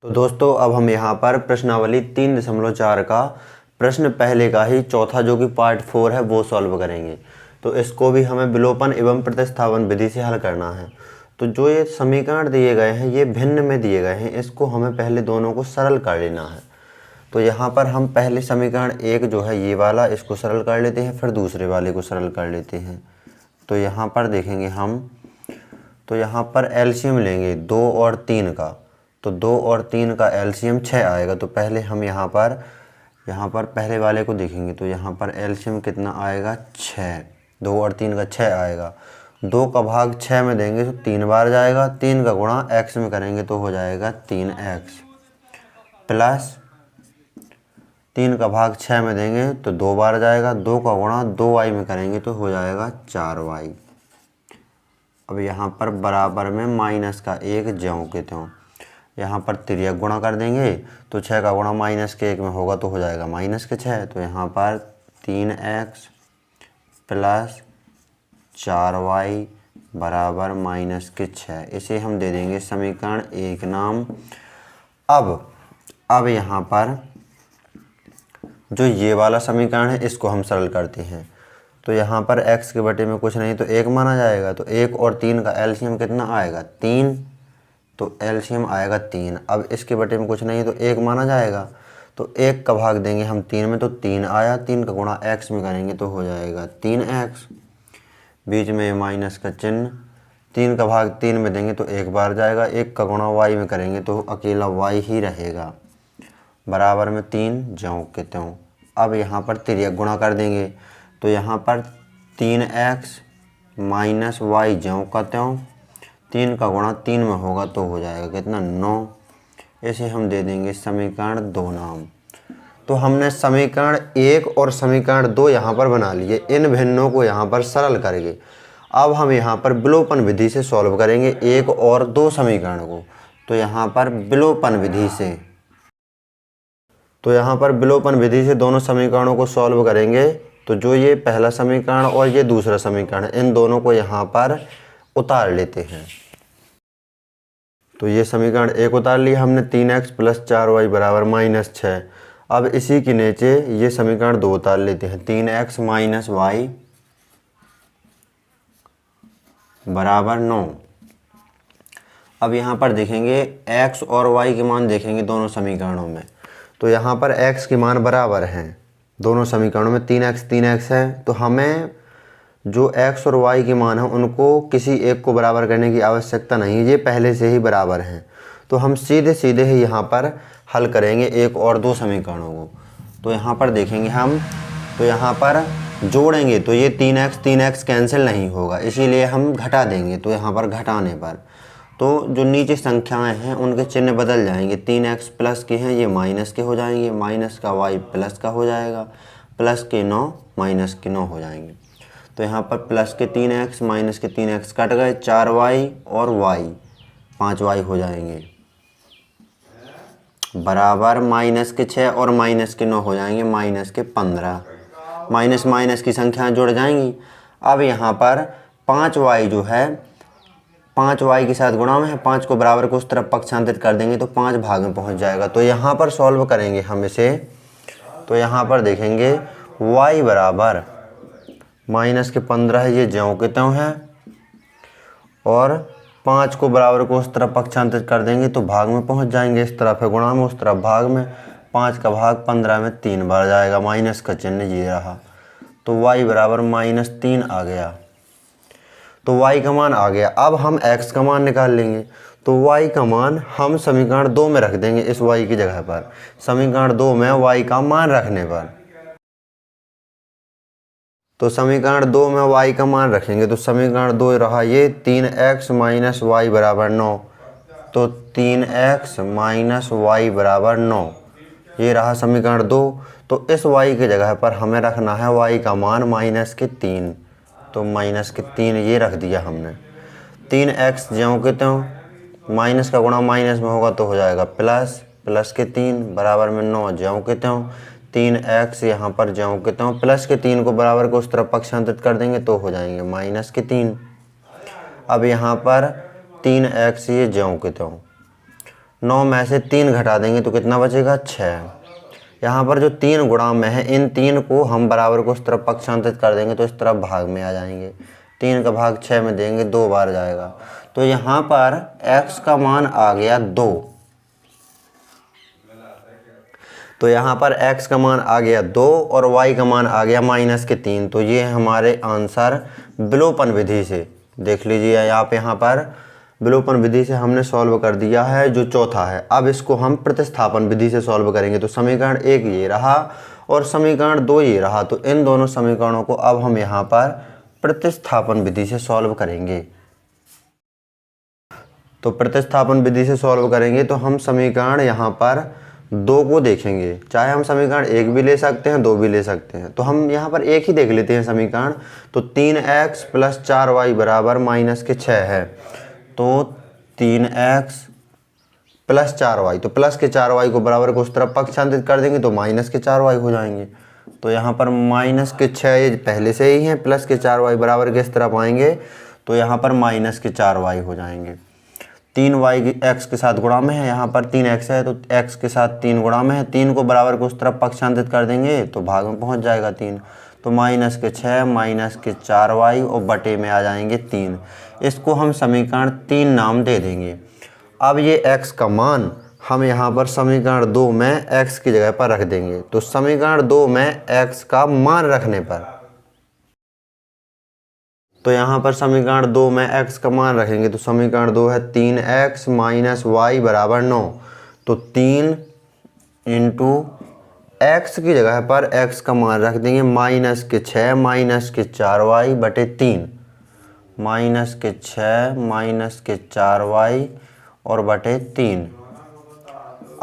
तो दोस्तों अब हम यहाँ पर प्रश्नावली 3.4 का प्रश्न पहले का ही चौथा जो कि पार्ट 4 है वो सॉल्व करेंगे। तो इसको भी हमें विलोपन एवं प्रतिस्थापन विधि से हल करना है। तो जो ये समीकरण दिए गए हैं ये भिन्न में दिए गए हैं, इसको हमें पहले दोनों को सरल कर लेना है। तो यहाँ पर हम पहले समीकरण एक जो है ये वाला, इसको सरल कर लेते हैं, फिर दूसरे वाले को सरल कर लेते हैं। तो यहाँ पर देखेंगे हम, तो यहाँ पर एलसीएम लेंगे 2 और 3 का। तो 2 और 3 का एलसीएम 6 आएगा। तो पहले हम यहाँ पर पहले वाले को देखेंगे। तो यहाँ पर एलसीएम कितना आएगा, 6। 2 और 3 का 6 आएगा। 2 का भाग 6 में देंगे तो 3 बार जाएगा। 3 का गुणा x में करेंगे तो हो जाएगा 3x, प्लस 3 का भाग 6 में देंगे तो 2 बार जाएगा। 2 का गुणा 2y में करेंगे तो हो जाएगा 4y। अब यहाँ पर बराबर में माइनस का 1 ज्यों के त्यों। यहाँ पर तिर्यक गुणा कर देंगे तो 6 का गुणा माइनस के 1 में होगा तो हो जाएगा माइनस के 6। तो यहाँ पर 3x प्लस 4y बराबर माइनस के 6। इसे हम दे देंगे समीकरण 1 नाम। अब यहाँ पर जो ये वाला समीकरण है इसको हम सरल करते हैं। तो यहाँ पर x के बटे में कुछ नहीं तो 1 माना जाएगा। तो 1 और 3 का एलसीएम कितना आएगा, 3। तो एलसीएम आएगा 3। अब इसके बटे में कुछ नहीं तो 1 माना जाएगा। तो 1 का भाग देंगे हम 3 में तो 3 आया। 3 का गुणा x में करेंगे तो हो जाएगा 3x, बीच में माइनस का चिन्ह। 3 का भाग 3 में देंगे तो 1 बार जाएगा। 1 का गुणा y में करेंगे तो अकेला y ही रहेगा, बराबर में 3 ज्यों के त्यों। अब यहाँ पर तिर्यक गुणा कर देंगे। तो यहाँ पर 3x माइनस y ज्यों का त्यों। 3 का गुणा 3 में होगा तो हो जाएगा कितना, 9। इसे हम दे देंगे समीकरण 2 नाम। तो हमने समीकरण 1 और समीकरण 2 यहाँ पर बना लिए, इन भिन्नों को यहाँ पर सरल करेंगे। अब हम यहाँ पर विलोपन विधि से सॉल्व करेंगे 1 और 2 समीकरण को। तो यहाँ पर विलोपन विधि से दोनों समीकरणों को सॉल्व करेंगे। तो जो ये पहला समीकरण और ये दूसरा समीकरण, इन दोनों को यहाँ पर उतार लेते हैं। तो ये समीकरण 1 उतार लिया हमने, 3x प्लस 4y बराबर माइनस 6। अब इसी के नीचे ये समीकरण 2 उतार लेते हैं, 3x माइनस y बराबर 9। अब यहाँ पर देखेंगे x और y के मान देखेंगे दोनों समीकरणों में। तो यहाँ पर x के मान बराबर हैं दोनों समीकरणों में, 3x है। तो हमें जो x और y के मान हैं उनको किसी एक को बराबर करने की आवश्यकता नहीं है, ये पहले से ही बराबर हैं। तो हम सीधे सीधे ही यहाँ पर हल करेंगे 1 और 2 समीकरणों को। तो यहाँ पर देखेंगे हम, तो यहाँ पर जोड़ेंगे तो ये 3x कैंसिल नहीं होगा, इसीलिए हम घटा देंगे। तो यहाँ पर घटाने पर तो जो नीचे संख्याएं हैं उनके चिन्ह बदल जाएंगे। 3x प्लस के हैं ये माइनस के हो जाएंगे, माइनस का y प्लस का हो जाएगा, प्लस के 9 माइनस के 9 हो जाएंगे। तो यहाँ पर प्लस के 3x माइनस के 3x कट गए, 4y और y 5y हो जाएंगे, बराबर माइनस के 6 और माइनस के 9 हो जाएंगे, माइनस के 15। माइनस माइनस की संख्याएं जुड़ जाएंगी। अब यहाँ पर 5y जो है 5y के साथ गुणा में है, 5 को बराबर को उस तरफ पक्षांतरित कर देंगे तो 5 भाग में पहुँच जाएगा। तो यहाँ पर सॉल्व करेंगे हम इसे। तो यहाँ पर देखेंगे y बराबर माइनस के 15 है, ये ज्यों के त्यों है, और 5 को बराबर को उस तरफ पक्षांतरित कर देंगे तो भाग में पहुंच जाएंगे। इस तरफ है गुणा में, उस तरफ भाग में। 5 का भाग 15 में 3 बार जाएगा, माइनस का चिन्ह ये रहा। तो y बराबर -3 आ गया। तो y का मान आ गया। अब हम x का मान निकाल लेंगे। तो y का मान हम समीकरण 2 में रख देंगे, इस y की जगह पर। समीकरण 2 में y का मान रखने पर, तो समीकरण 2 में y का मान रखेंगे। तो समीकरण 2 रहा ये 3x माइनस y बराबर 9। तो 3x माइनस y बराबर 9, ये रहा समीकरण 2। तो इस y की जगह पर हमें रखना है y का मान -3। तो -3 ये रख दिया हमने। 3x ज्यों के त्यों, माइनस का गुणा माइनस में होगा तो हो जाएगा प्लस के 3 बराबर में 9 ज्यों के त्यों। 3x यहाँ पर ज्यों के त्यों, प्लस के 3 को बराबर को उस तरफ पक्षांतरित कर देंगे तो हो जाएंगे -3। अब यहाँ पर 3x ये ज्यों के त्यों, 9 में से 3 घटा देंगे तो कितना बचेगा 6। यहाँ पर जो 3 गुणा में है इन 3 को हम बराबर को उस तरफ पक्षांतरित कर देंगे तो इस तरफ भाग में आ जाएंगे। 3 का भाग 6 में देंगे 2 बार जाएगा। तो यहाँ पर x का मान आ गया 2। तो यहाँ पर x का मान आ गया 2 और y का मान आ गया -3। तो ये हमारे आंसर विलोपन विधि से, देख लीजिए यहाँ पर विलोपन विधि से हमने सॉल्व कर दिया है जो चौथा है। अब इसको हम प्रतिस्थापन विधि से सॉल्व करेंगे। तो समीकरण 1 ये रहा और समीकरण 2 ये रहा। तो इन दोनों समीकरणों को अब हम यहाँ पर प्रतिस्थापन विधि से सॉल्व करेंगे। तो प्रतिस्थापन विधि से सॉल्व करेंगे तो हम समीकरण यहाँ पर 2 को देखेंगे। चाहे हम समीकरण 1 भी ले सकते हैं 2 भी ले सकते हैं। तो हम यहाँ पर एक ही देख लेते हैं समीकरण। तो 3x + 4y बराबर -6 है। तो 3x + 4y, तो +4y को बराबर को उस तरफ पक्षांतरित कर देंगे तो -4y हो जाएंगे। तो यहाँ पर -6 ये पहले से ही है, +4y बराबर के इस तरफ आएंगे तो यहाँ पर -4y हो जाएंगे। 3y x के साथ गुणा में है, यहाँ पर 3x है तो x के साथ 3 गुणा में है। 3 को बराबर को उस तरफ पक्षांतरित कर देंगे तो भाग में पहुँच जाएगा 3। तो -6 -4y और बटे में आ जाएंगे 3। इसको हम समीकरण 3 नाम दे देंगे। अब ये x का मान हम यहाँ पर समीकरण 2 में x की जगह पर रख देंगे। तो समीकरण 2 में x का मान रखने पर, तो यहाँ पर समीकरण 2 में x का मान रखेंगे। तो समीकरण 2 है 3x - y बराबर 9। तो 3 × x की जगह पर x का मान रख देंगे -6 - 4y बटे 3, -6 - 4y और बटे 3।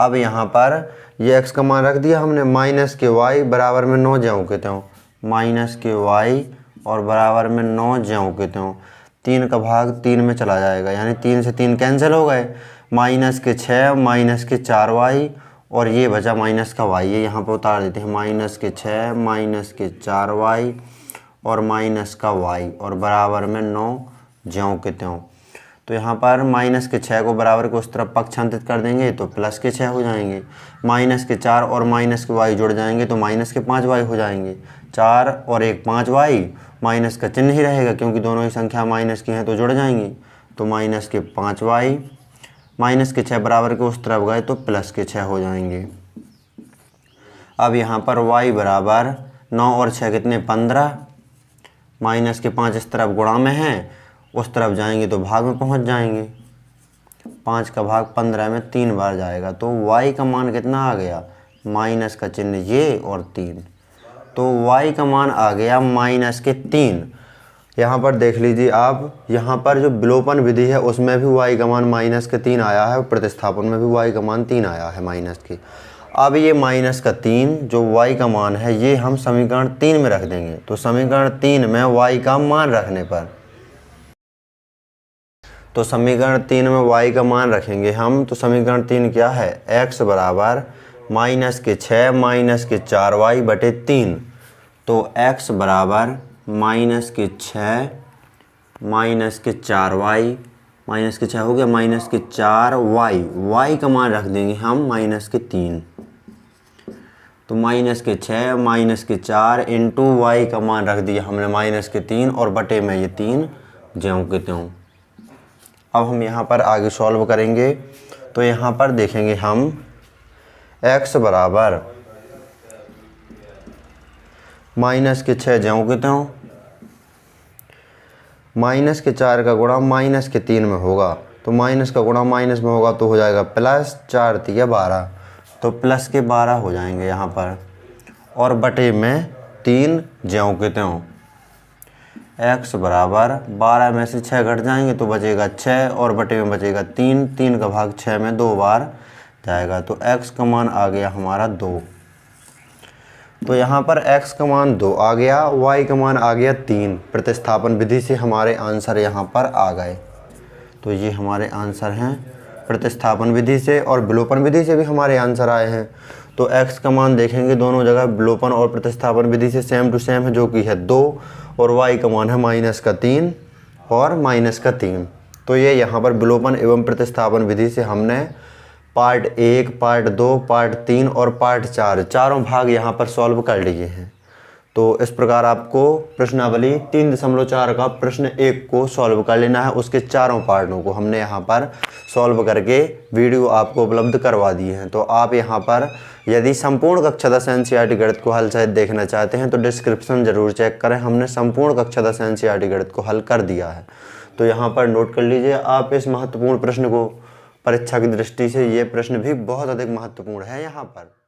अब यहाँ पर ये x का मान रख दिया हमने, -y बराबर में 9 ज्यों के त्यों, -y और बराबर में 9 ज्यों के त्यों। 3 का भाग 3 में चला जाएगा, यानी 3 से 3 कैंसिल हो गए। -6 - 4y और ये बचा माइनस का y, ये यहाँ पर उतार देते हैं। -6 - 4y और माइनस का y और बराबर में 9 ज्यों के त्यों। तो यहाँ पर -6 को बराबर को उस तरफ पक्षांतरित कर देंगे तो +6 हो जाएंगे। -4 और -y जुड़ जाएंगे तो -5y हो जाएंगे। 4 और 1 5y, माइनस का चिन्ह ही रहेगा क्योंकि दोनों ही संख्या माइनस की हैं तो जुड़ जाएंगी। तो -5y, -6 बराबर के उस तरफ गए तो +6 हो जाएंगे। अब यहाँ पर y बराबर 9 और 6 कितने 15, -5 इस तरफ गुणा में है, उस तरफ जाएंगे तो भाग में पहुँच जाएंगे। 5 का भाग 15 में 3 बार जाएगा। तो y का मान कितना आ गया, माइनस का चिन्ह ये और 3। तो y का मान आ गया -3। यहाँ पर देख लीजिए आप, यहाँ पर जो विलोपन विधि है उसमें भी y का मान -3 आया है, प्रतिस्थापन में भी y का मान 3 आया है -3। अब ये -3 जो y का मान है ये हम समीकरण 3 में रख देंगे। तो समीकरण 3 में y का मान रखने पर, तो समीकरण 3 में y का मान रखेंगे हम। तो समीकरण 3 क्या है, x बराबर -6 - 4y बटे 3। तो x बराबर -6 - 4y, -6 हो गया, -4y, y का मान रख देंगे हम -3। तो -6 - 4 इंटू y का मान रख दिया हमने -3 और बटे में ये 3 ज्यों के त्यों। अब हम यहाँ पर आगे सॉल्व करेंगे। तो यहाँ पर देखेंगे हम x बराबर -6 ज्यों के त्यों, -4 का गुणा -3 में होगा। तो माइनस का गुणा माइनस में होगा तो हो जाएगा +4 × 12, तो +12 हो जाएंगे यहाँ पर, और बटे में 3 ज्यों के त्यों। x बराबर 12 में से 6 घट जाएंगे तो बचेगा 6 और बटे में बचेगा 3। 3 का भाग 6 में 2 बार जाएगा। तो x का मान आ गया हमारा 2। तो यहाँ पर x का मान 2 आ गया, y का मान आ गया 3। प्रतिस्थापन विधि से हमारे आंसर यहाँ पर आ गए। तो ये हमारे आंसर हैं प्रतिस्थापन विधि से, और विलोपन विधि से भी हमारे आंसर आए हैं। तो x का मान देखेंगे दोनों जगह विलोपन और प्रतिस्थापन विधि से सेम टू सेम है, जो कि है 2, और y का मान है -3 और -3। तो ये यहाँ पर विलोपन एवं प्रतिस्थापन विधि से हमने पार्ट 1, पार्ट 2, पार्ट 3 और पार्ट 4 चारों भाग यहाँ पर सॉल्व कर लिए हैं। तो इस प्रकार आपको प्रश्नावली 3.4 का प्रश्न 1 को सॉल्व कर लेना है। उसके चारों पार्टों को हमने यहाँ पर सॉल्व करके वीडियो आपको उपलब्ध करवा दिए हैं। तो आप यहाँ पर यदि संपूर्ण कक्षा 10 एनसीईआरटी गणित को हल शायद देखना चाहते हैं तो डिस्क्रिप्शन ज़रूर चेक करें। हमने संपूर्ण कक्षा 10 एनसीईआरटी गणित को हल कर दिया है। तो यहाँ पर नोट कर लीजिए आप इस महत्वपूर्ण प्रश्न को। परीक्षा की दृष्टि से ये प्रश्न भी बहुत अधिक महत्वपूर्ण है यहाँ पर।